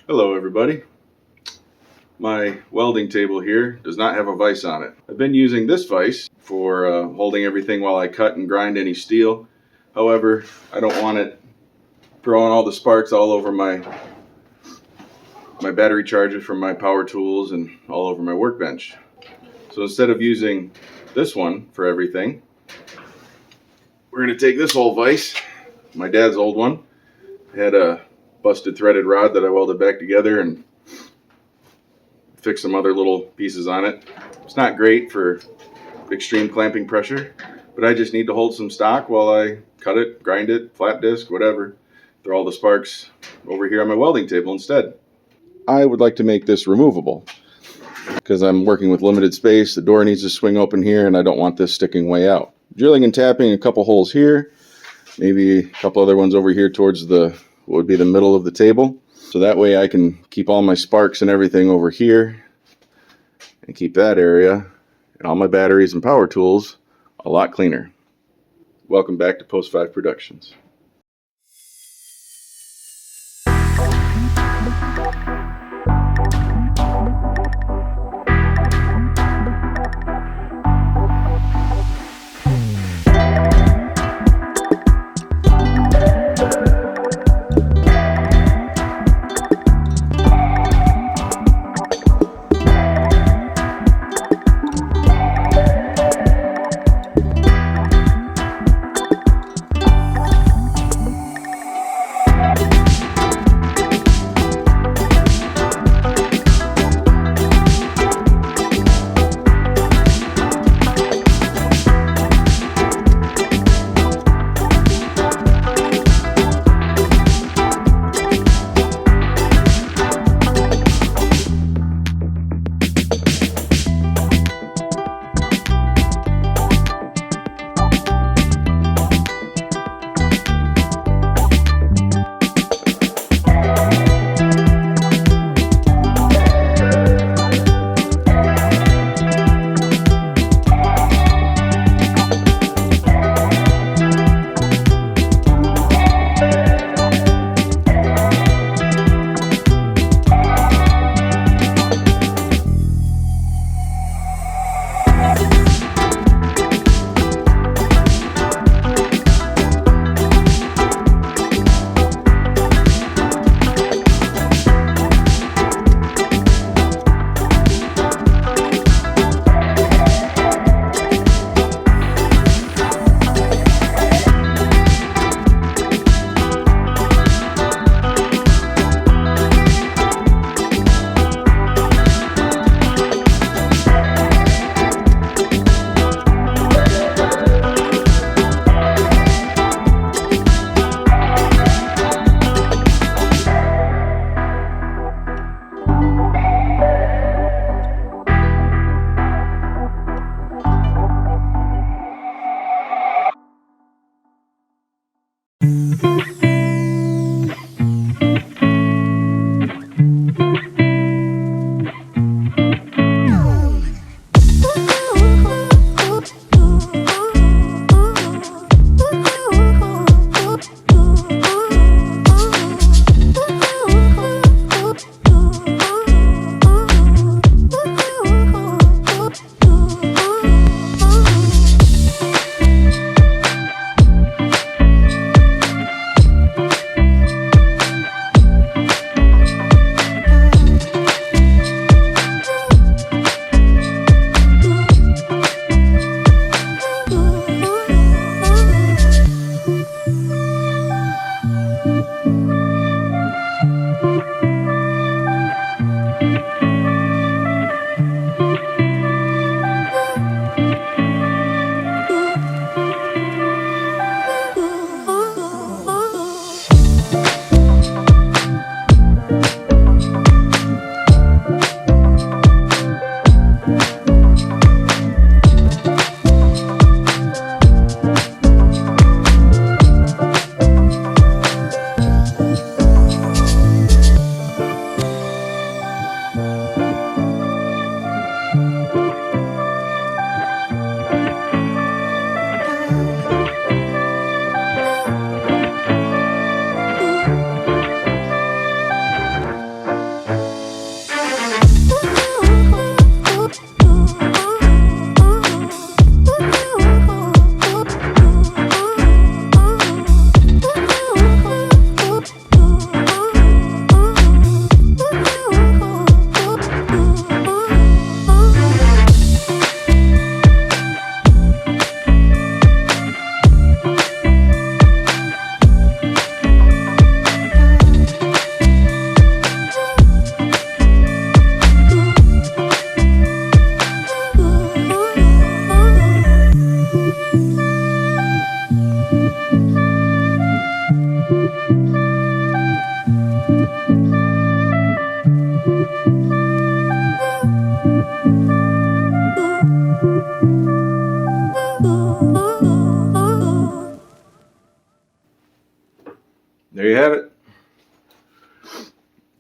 Hello everybody. My welding table here does not have a vise on it. I've been using this vise for holding everything while I cut and grind any steel. However, I don't want it throwing all the sparks all over my battery chargers from my power tools and all over my workbench. So instead of using this one for everything, we're going to take this old vise, my dad's old one. It had a busted threaded rod that I welded back together and fix some other little pieces on it. It's not great for extreme clamping pressure, but I just need to hold some stock while I cut it, grind it, flat disc, whatever. Throw all the sparks over here on my welding table instead. I would like to make this removable because I'm working with limited space. The door needs to swing open here and I don't want this sticking way out. Drilling and tapping a couple holes here, maybe a couple other ones over here towards what would be the middle of the table. So that way I can keep all my sparks and everything over here and keep that area and all my batteries and power tools a lot cleaner. Welcome back to Post 5 Productions.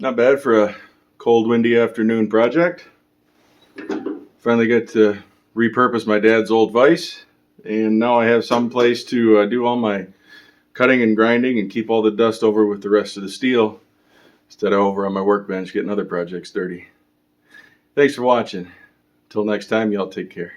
Not bad for a cold, windy afternoon project. Finally got to repurpose my dad's old vise, and now I have some place to do all my cutting and grinding and keep all the dust over with the rest of the steel instead of over on my workbench getting other projects dirty. Thanks for watching. Until next time, y'all take care.